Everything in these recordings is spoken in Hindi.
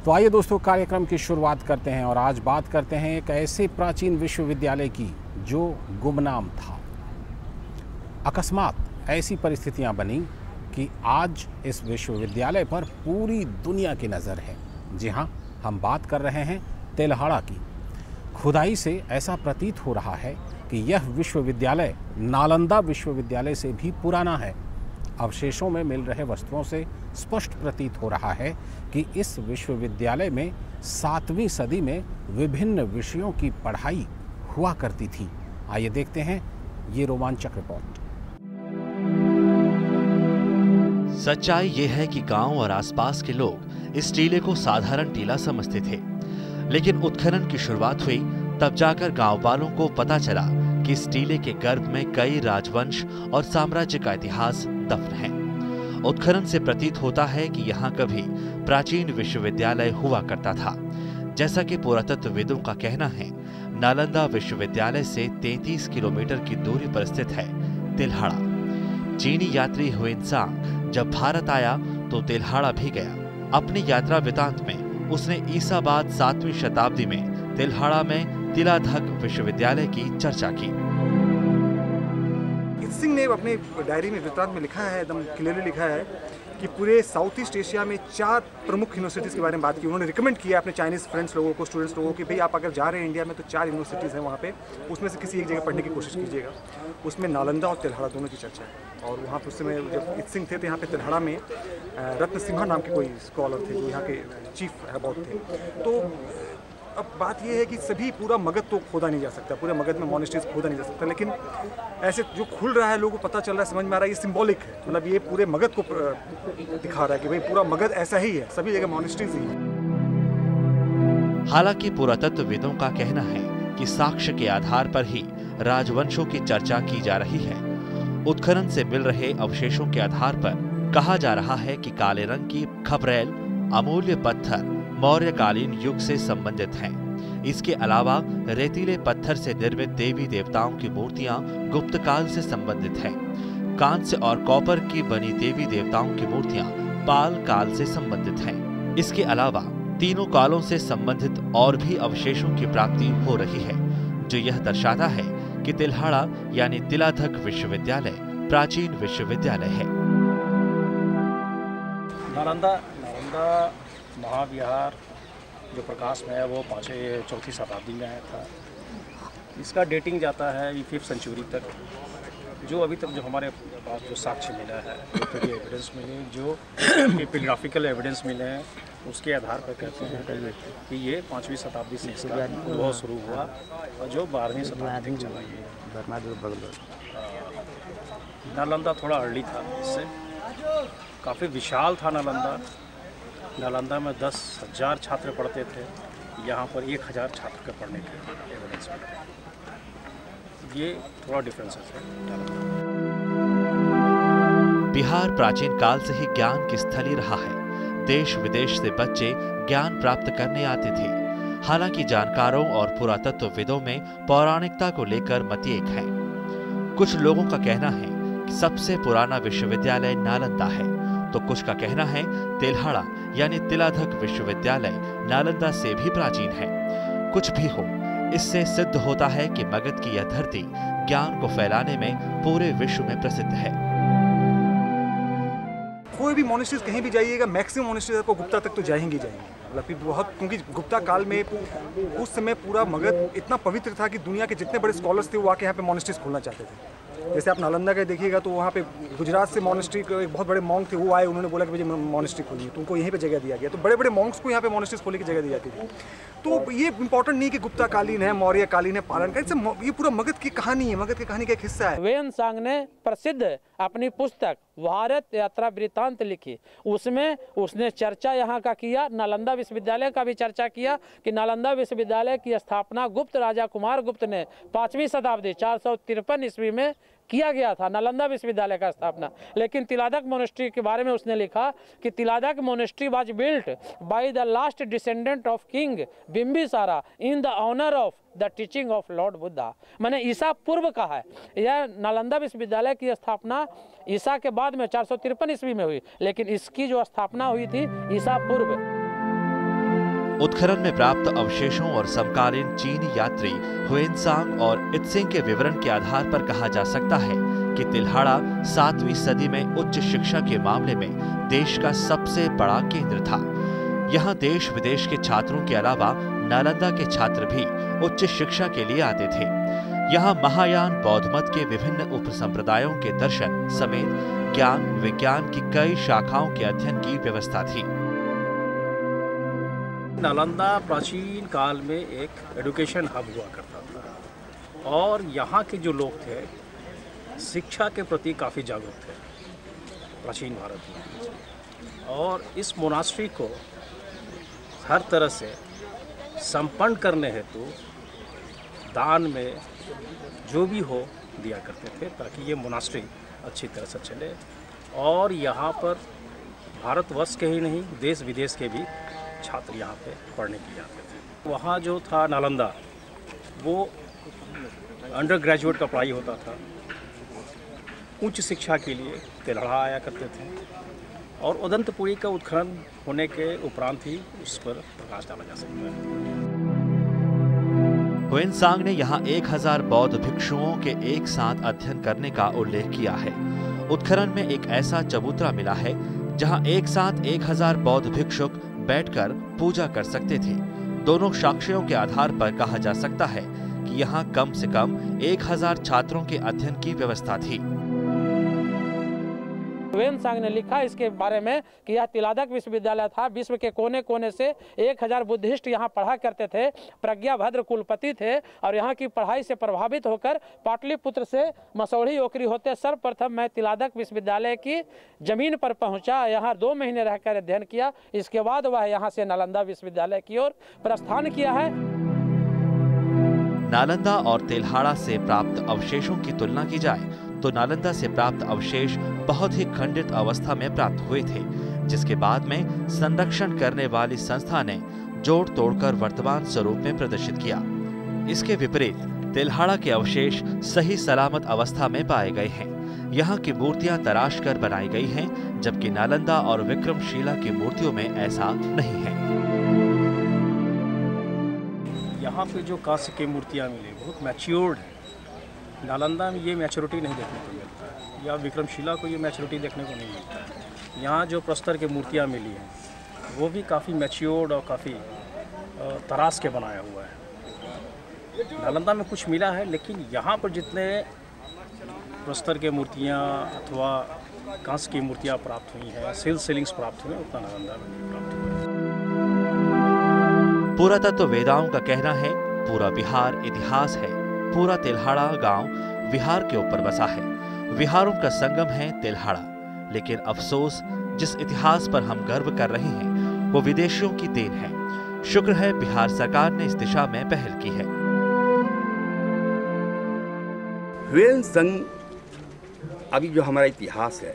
तो आइए दोस्तों, कार्यक्रम की शुरुआत करते हैं और आज बात करते हैं एक ऐसे प्राचीन विश्वविद्यालय की जो गुमनाम था। अकस्मात ऐसी परिस्थितियां बनी कि आज इस विश्वविद्यालय पर पूरी दुनिया की नज़र है। जी हाँ, हम बात कर रहे हैं तेल्हाड़ा की। खुदाई से ऐसा प्रतीत हो रहा है कि यह विश्वविद्यालय नालंदा विश्वविद्यालय से भी पुराना है। अवशेषों में मिल रहे वस्तुओं से स्पष्ट प्रतीत हो रहा है कि इस विश्वविद्यालय में 7वीं सदी में विभिन्न विषयों की पढ़ाई हुआ करती थी। आइए देखते हैं ये रोमांचक रिपोर्ट। सच्चाई ये है कि गांव और आसपास के लोग इस टीले को साधारण टीला समझते थे, लेकिन उत्खनन की शुरुआत हुई तब जाकर गांव वालों को पता चला कि इस टीले के गर्भ में कई राजवंश और साम्राज्य का इतिहास दफन है। उत्खनन से प्रतीत होता है कि यहाँ कभी प्राचीन विश्वविद्यालय हुआ करता था। जैसा कि पुरातत्वविदों का कहना है, नालंदा विश्वविद्यालय से 33 किलोमीटर की दूरी पर स्थित है तेल्हाड़ा। चीनी यात्री हुएनसांग जब भारत आया तो तेल्हाड़ा भी गया। अपनी यात्रा वृतांत में उसने ईसा बाद 7वीं शताब्दी में तेल्हाड़ा में तिलाधक विश्वविद्यालय की चर्चा की। सिंह ने अपने डायरी में वृत्तांत में लिखा है, एकदम क्लियरली लिखा है कि पूरे साउथ ईस्ट एशिया में 4 प्रमुख यूनिवर्सिटीज़ के बारे में बात की। उन्होंने रिकमेंड किया अपने चाइनीज़ फ्रेंड्स लोगों को, स्टूडेंट्स लोगों की, भाई आप अगर जा रहे हैं इंडिया में तो 4 यूनिवर्सिटीज़ हैं वहाँ पे, उसमें से किसी एक जगह पढ़ने की कोशिश कीजिएगा। उसमें नालंदा और तेल्हाड़ा दोनों की चर्चा है। और वहाँ पर उस समय जब इत सिंह थे तो यहाँ पे तेल्हाड़ा में रत्न सिम्हा नाम के कोई स्कॉलर थे जो यहाँ के चीफ अबाउट थे। तो अब बात यह है कि सभी पूरा मगध तो खोदा नहीं जा सकता, पूरे मगध में मॉनेस्ट्रीज खोदा नहीं जा सकता, लेकिन ऐसे जो खुल रहा है लोगों को पता चल रहा है, समझ में आ रहा है, ये सिंबॉलिक है। मतलब ये पूरे मगध को दिखा रहा है कि भाई पूरा मगध ऐसा ही है, सभी जगह मॉनेस्ट्रीज ही है। हालांकि पुरातत्वविदों का कहना है कि साक्ष्य के आधार पर ही राजवंशों की चर्चा की जा रही है। उत्खनन से मिल रहे अवशेषों के आधार पर कहा जा रहा है कि काले रंग की खपरेल अमूल्य पत्थर मौर्यकालीन युग से संबंधित हैं। इसके अलावा रेतीले पत्थर से निर्मित देवी देवताओं की मूर्तियां गुप्त काल से संबंधित हैं। कांस्य और कॉपर की बनी देवी देवताओं की मूर्तियां पाल काल से संबंधित हैं। इसके अलावा तीनों कालों से संबंधित और भी अवशेषों की प्राप्ति हो रही है, जो यह दर्शाता है कि तेल्हाड़ा यानी तिलाधक विश्वविद्यालय प्राचीन विश्वविद्यालय है। नालंदा महाविहार जो प्रकाश में है वो 4वीं शताब्दी में आया था। इसका डेटिंग जाता है 5th सेंचुरी तक। जो अभी तक जो हमारे पास जो साक्ष्य मिला है, जो एविडेंस मिले, जो एपिग्राफिकल एविडेंस मिले हैं, उसके आधार पर कहते हैं कि ये 5वीं शताब्दी से इसका अनुभव शुरू हुआ और जो 12वीं शताब्दी तक चला। ये नालंदा थोड़ा अर्ली था, इससे काफ़ी विशाल था नालंदा। नालंदा में 10,000 छात्र पढ़ते थे, यहाँ पर 1,000 छात्र के पढ़ने के एविडेंस मिलते हैं। ये थोड़ा डिफरेंस है। बिहार प्राचीन काल से ही ज्ञान की स्थली रहा है। देश विदेश से बच्चे ज्ञान प्राप्त करने आते थे। हालांकि जानकारों और पुरातत्वविदों में पौराणिकता को लेकर मतभेद है। कुछ लोगों का कहना है कि सबसे पुराना विश्वविद्यालय नालंदा है, तो कुछ का कहना है तेल्हाड़ा यानी तिलाधक विश्वविद्यालय नालंदा से भी प्राचीन है। कुछ भी हो, इससे सिद्ध होता है कि मगध की यह धरती ज्ञान को फैलाने में पूरे विश्व में प्रसिद्ध है। कोई भी मॉनेस्ट्रीज कहीं भी जाइएगा, मैक्सिमम मॉनेस्ट्रीज आपको गुप्ता तक तो जाएंगी। मतलब बहुत, क्योंकि गुप्ता काल में उस समय पूरा मगध इतना पवित्र था कि दुनिया के जितने बड़े स्कॉलर्स थे वो आके यहाँ पे मॉनेस्ट्रीज खोलना चाहते थे। जैसे आप नालंदा का देखिएगा तो वहाँ पे गुजरात से मॉनेस्ट्री के एक बहुत बड़े मॉन्क थे, वो आए, उन्होंने बोला कि मुझे मॉनेस्ट्री खोलनी है, तो उनको यहीं पे जगह दिया गया। तो बड़े बड़े मॉन्क्स को यहाँ पे मॉनेस्ट्रीज खोलने की जगह दी जाती थी। तो ये इंपॉर्टेंट नहीं कि गुप्ता कालीन है, मौर्य कालीन है, पालन का, इससे ये पूरा मगध की कहानी है, मगध की कहानी का एक हिस्सा है। हुएनसांग ने प्रसिद्ध अपनी पुस्तक भारत यात्रा वृत्तांत लिखी, उसमें उसने चर्चा यहाँ का किया, नालंदा विश्वविद्यालय का भी चर्चा किया कि नालंदा विश्वविद्यालय की स्थापना गुप्त राजा कुमार गुप्त ने 5वीं शताब्दी 453 ईस्वी में किया गया था, नालंदा विश्वविद्यालय का स्थापना। लेकिन तिलाधक मोनेस्ट्री के बारे में उसने लिखा कि Tiladhaka monastery was built by the last descendant of king Bimbisara in the honour of the teaching of lord Buddha. मैंने ईसा पूर्व का है। यह नालंदा विश्वविद्यालय की स्थापना ईसा के बाद में 453 ईस्वी में हुई, लेकिन इसकी जो स्थापना हुई थी ईसा पूर्व। उत्खनन में प्राप्त अवशेषों और समकालीन चीनी यात्री हुएनसांग और इत्सिंग के विवरण के आधार पर कहा जा सकता है कि तिल्हाड़ा 7वीं सदी में उच्च शिक्षा के मामले में देश का सबसे बड़ा केंद्र था। यहाँ देश विदेश के छात्रों के अलावा नालंदा के छात्र भी उच्च शिक्षा के लिए आते थे। यहाँ महायान बौद्ध मत के विभिन्न उपसंप्रदायों के दर्शन समेत ज्ञान विज्ञान की कई शाखाओं के अध्ययन की व्यवस्था थी। नालंदा प्राचीन काल में एक एजुकेशन हब हुआ करता था और यहाँ के जो लोग थे शिक्षा के प्रति काफ़ी जागरूक थे प्राचीन भारत में, और इस मोनास्ट्री को हर तरह से संपन्न करने हेतु दान में जो भी हो दिया करते थे ताकि ये मोनास्ट्री अच्छी तरह से चले। और यहाँ पर भारतवर्ष के ही नहीं देश विदेश के भी छात्र यहाँ पे पढ़ने के लिए आते थे। वहाँ जो था नालंदा वो अंडर ग्रेजुएट का पढ़ाई होता था। उच्च शिक्षा के लिए तिल्हाड़ा आया करते थे और उदंतपुरी का उत्खनन होने के उपरांत ही उस पर प्रकाश डाला जा सकता है। हुएनसांग ने यहाँ 1000 बौद्ध भिक्षुओं के एक साथ अध्ययन करने का उल्लेख किया है। उत्खनन में एक ऐसा चबूतरा मिला है जहाँ एक साथ 1000 बौद्ध भिक्षुक बैठकर पूजा कर सकते थे। दोनों साक्ष्यों के आधार पर कहा जा सकता है कि यहाँ कम से कम 1000 छात्रों के अध्ययन की व्यवस्था थी। हुएनसांग ने लिखा इसके बारे में कि यह तिलादक विश्वविद्यालय था। विश्व के कोने कोने से 1000 बुद्धिस्ट यहाँ पढ़ा करते थे। प्रज्ञाभद्र कुलपति थे और यहाँ की पढ़ाई से प्रभावित होकर पाटलिपुत्र से मसौढ़ी ओकरी होते सर्वप्रथम मैं तिलादक विश्वविद्यालय की जमीन पर पहुँचा। यहाँ 2 महीने रहकर अध्ययन किया। इसके बाद वह यहाँ से नालंदा विश्वविद्यालय की ओर प्रस्थान किया है। नालंदा और तिल्हाड़ा से प्राप्त अवशेषों की तुलना की जाए तो नालंदा से प्राप्त अवशेष बहुत ही खंडित अवस्था में प्राप्त हुए थे, जिसके बाद में संरक्षण करने वाली संस्था ने जोड़ तोड़कर वर्तमान स्वरूप में प्रदर्शित किया। इसके विपरीत तिल्हाड़ा के अवशेष सही सलामत अवस्था में पाए गए हैं। यहाँ की मूर्तियां तराश कर बनाई गई हैं, जबकि नालंदा और विक्रमशिला की मूर्तियों में ऐसा नहीं है। यहाँ पे जो कांस्य की मूर्तियाँ मिली बहुत मैच्योर्ड है। नालंदा में ये मैच्योरिटी नहीं देखने को मिलता है, या विक्रमशिला को ये मैच्योरिटी देखने को नहीं मिलता है। यहाँ जो प्रस्तर की मूर्तियाँ मिली हैं वो भी काफ़ी मैच्योर्ड और काफ़ी तराश के बनाया हुआ है। नालंदा में कुछ मिला है, लेकिन यहाँ पर जितने प्रस्तर के मूर्तियाँ अथवा कांस्य की मूर्तियाँ प्राप्त हुई हैं, सीलिंग्स प्राप्त हुए हैं, उतना नालंदा में नहीं प्राप्त हुआ। पुरातत्व वेदाओं का कहना है पूरा बिहार इतिहास है। पूरा तिल्हाड़ा गांव विहार के ऊपर बसा है। विहारों का संगम है तिल्हाड़ा। लेकिन अफसोस, जिस इतिहास पर हम गर्व कर रहे हैं वो विदेशियों की देन है। शुक्र है बिहार सरकार ने इस दिशा में पहल की है। हुएनसांग अभी जो हमारा इतिहास है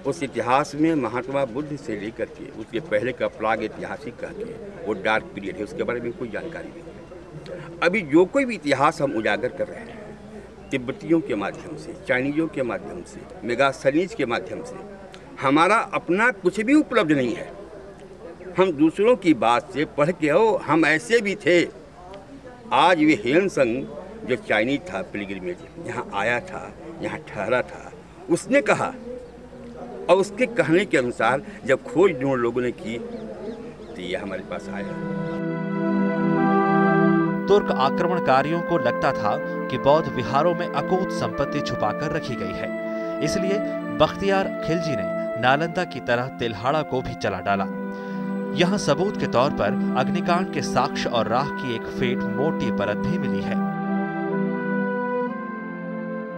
उस इतिहास में महात्मा बुद्ध से लेकर के उसके पहले का प्राग ऐतिहासिक कह के वो डार्क पीरियड है, उसके बारे में कोई जानकारी नहीं। अभी जो कोई भी इतिहास हम उजागर कर रहे हैं तिब्बतियों के माध्यम से, चाइनीजों के माध्यम से, मेगास्थनीज के माध्यम से, हमारा अपना कुछ भी उपलब्ध नहीं है। हम दूसरों की बात से पढ़ के हम ऐसे भी थे। आज वे हुएनसांग जो चाइनीज था पिलग्रिमेज यहाँ आया था, यहाँ ठहरा था, उसने कहा और उसके कहने के अनुसार जब खोज दोनों लोगों ने की तो ये हमारे पास आया। तुर्क आक्रमणकारियों को लगता था कि बौद्ध विहारों में अकूत संपत्ति छुपाकर रखी गई है, इसलिए बख्तियार खिलजी ने नालंदा की तरह तिल्हाड़ा को भी जला डाला। यहाँ सबूत के तौर पर अग्निकांड के साक्ष्य और राख की एक फेंट मोटी परत भी मिली है।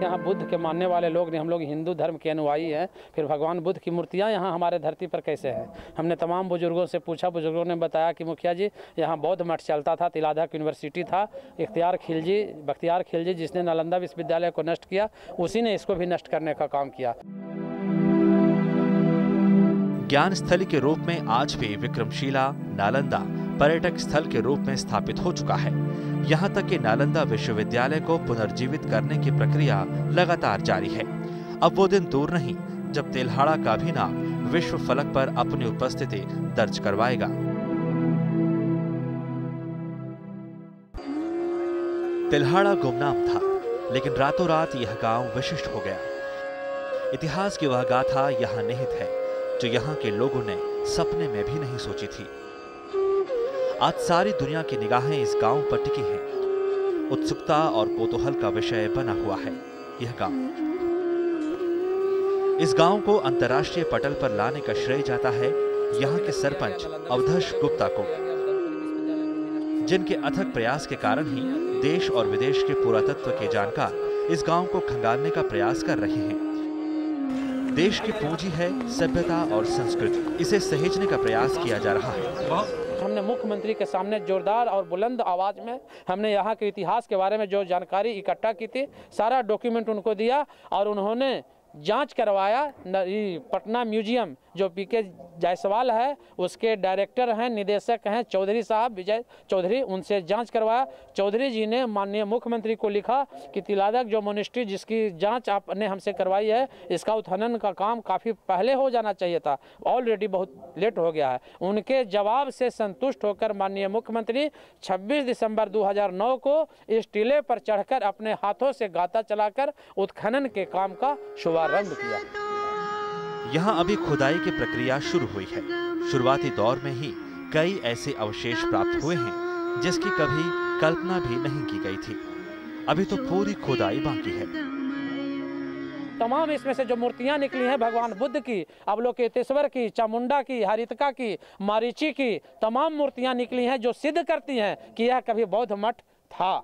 यहाँ बुद्ध के मानने वाले लोग ने, हम लोग हिंदू धर्म के अनुयायी हैं, फिर भगवान बुद्ध की मूर्तियाँ यहाँ हमारे धरती पर कैसे हैं? हमने तमाम बुजुर्गों से पूछा। बुजुर्गों ने बताया कि मुखिया जी यहाँ बौद्ध मठ चलता था, तिलादक यूनिवर्सिटी था। बख्तियार खिलजी जिसने नालंदा विश्वविद्यालय को नष्ट किया, उसी ने इसको भी नष्ट करने का काम किया। ज्ञान स्थली के रूप में आज भी विक्रमशिला नालंदा पर्यटक स्थल के रूप में स्थापित हो चुका है। यहाँ तक कि नालंदा विश्वविद्यालय को पुनर्जीवित करने की प्रक्रिया लगातार जारी है। अब वो दिन दूर नहीं जब तिल्हाड़ा का भी नाम विश्व फलक पर अपनी उपस्थिति दर्ज करवाएगा। तिल्हाड़ा गुमनाम था, लेकिन रातों रात यह गांव विशिष्ट हो गया। इतिहास की वह गाथा यहाँ निहित है जो यहाँ के लोगों ने सपने में भी नहीं सोची थी। आज सारी दुनिया की निगाहें इस गांव पर टिकी हैं। उत्सुकता और कौतूहल का विषय बना हुआ है यह गांव। इस गांव को अंतर्राष्ट्रीय पटल पर लाने का श्रेय जाता है यहाँ के सरपंच अवधेश गुप्ता को, जिनके अथक प्रयास के कारण ही देश और विदेश के पुरातत्व के जानकार इस गांव को खंगालने का प्रयास कर रहे हैं। देश की पूंजी है सभ्यता और संस्कृति, इसे सहेजने का प्रयास किया जा रहा है। हमने मुख्यमंत्री के सामने जोरदार और बुलंद आवाज में हमने यहाँ के इतिहास के बारे में जो जानकारी इकट्ठा की थी, सारा डॉक्यूमेंट उनको दिया और उन्होंने जांच करवाया। पटना म्यूजियम जो पीके जायसवाल है उसके डायरेक्टर हैं, निदेशक हैं चौधरी साहब, विजय चौधरी, उनसे जांच करवाया। चौधरी जी ने माननीय मुख्यमंत्री को लिखा कि तिलादक जो मोनेस्ट्री जिसकी जांच आपने हमसे करवाई है, इसका उत्खनन का काम काफ़ी पहले हो जाना चाहिए था, ऑलरेडी बहुत लेट हो गया है। उनके जवाब से संतुष्ट होकर माननीय मुख्यमंत्री 26 दिसंबर 2009 को इस टीले पर चढ़कर अपने हाथों से गाता चलाकर उत्खनन के काम का शुभारंभ किया। यहाँ अभी खुदाई की प्रक्रिया शुरू हुई है। शुरुआती दौर में ही कई ऐसे अवशेष प्राप्त हुए हैं जिसकी कभी कल्पना भी नहीं की गई थी। अभी तो पूरी खुदाई बाकी है। तमाम इसमें से जो मूर्तियां निकली हैं भगवान बुद्ध की, अवलोकितेश्वर की, चामुंडा की, हरितका की, मारीची की, तमाम मूर्तियां निकली हैं जो सिद्ध करती हैं कि यह कभी बौद्ध मठ था।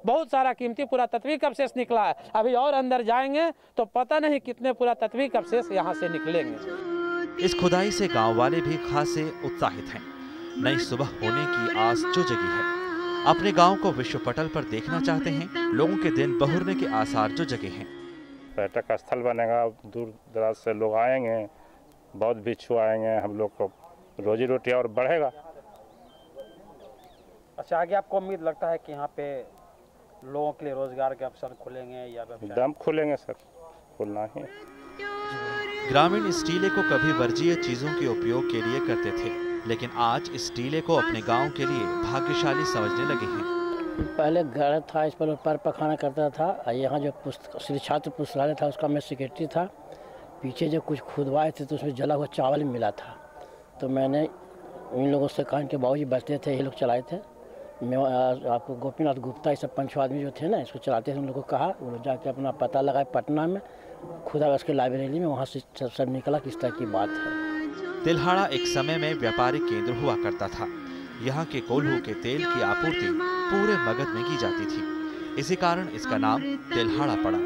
बहुत सारा कीमती पुरातत्विक अवशेष निकला है। अभी और अंदर जाएंगे तो पता नहीं कितने पुरातत्विक अवशेष यहाँ से निकलेंगे। इस खुदाई से गांव वाले भी खासे उत्साहित हैं। नई सुबह होने की आस जो जगी है। अपने गांव को विश्व पटल पर देखना चाहते हैं। लोगों के दिन बहुरने के आसार जो जगे हैं। पर्यटक स्थल बनेगा, दूर दराज से लोग आएंगे, बौद्ध भिक्षु आएंगे, हम लोग को रोजी रोटी और बढ़ेगा। अच्छा, आगे आपको उम्मीद लगता है कि यहाँ पे लोगों के लिए रोजगार के अवसर खुलेंगे या दम खुलेंगे? सर, खुलना ही। ग्रामीण इस टीले को कभी वर्जीय चीजों के उपयोग के लिए करते थे, लेकिन आज इस टीले को अपने गांव के लिए भाग्यशाली समझने लगे हैं। पहले घर था, इस पर पैर पखाना करता था। यहाँ जो श्री छात्र पुस्तकालय था उसका मैं सेक्रेटरी था। पीछे जो कुछ खुदवाए थे तो उसमें जला हुआ चावल मिला था। तो मैंने इन लोगों से कहा कि बाबूजी बचते थे, ये लोग चलाए थे। मैं आपको गोपीनाथ गुप्ता ये सब 5 आदमी जो थे ना इसको चलाते थे, उन लोगों को कहा, वो लोग जाके अपना पता लगाए पटना में, खुदा उसके लाइब्रेरी में, वहाँ से सब निकला किस तरह की बात है। तिल्हाड़ा एक समय में व्यापारिक केंद्र हुआ करता था। यहाँ के कोल्हू के तेल की आपूर्ति पूरे मगध में की जाती थी। इसी कारण इसका नाम तिल्हाड़ा पड़ा।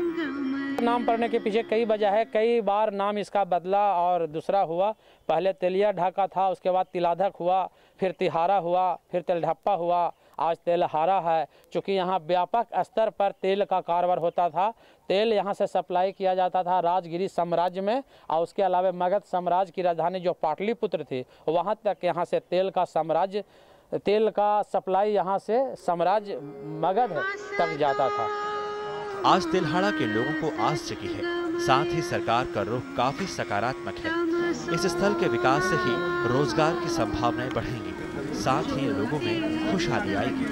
नाम पड़ने के पीछे कई वजह है। कई बार नाम इसका बदला और दूसरा हुआ। पहले तेलिया ढाका था, उसके बाद तिलाधक हुआ, फिर तिहारा हुआ, फिर तेलढप्पा हुआ, आज तेलहारा है। चूँकि यहाँ व्यापक स्तर पर तेल का कारोबार होता था। तेल यहाँ से सप्लाई किया जाता था राजगिरी साम्राज्य में, और उसके अलावा मगध साम्राज्य की राजधानी जो पाटलिपुत्र थी वहाँ तक यहाँ से तेल का सप्लाई यहाँ से साम्राज्य मगध तक जाता था। आज तिल्हाड़ा के लोगों को आस जगी है। साथ ही सरकार का रुख काफी सकारात्मक है। इस स्थल के विकास से ही रोजगार की संभावनाएं बढ़ेंगी, साथ ही लोगों में खुशहाली आएगी।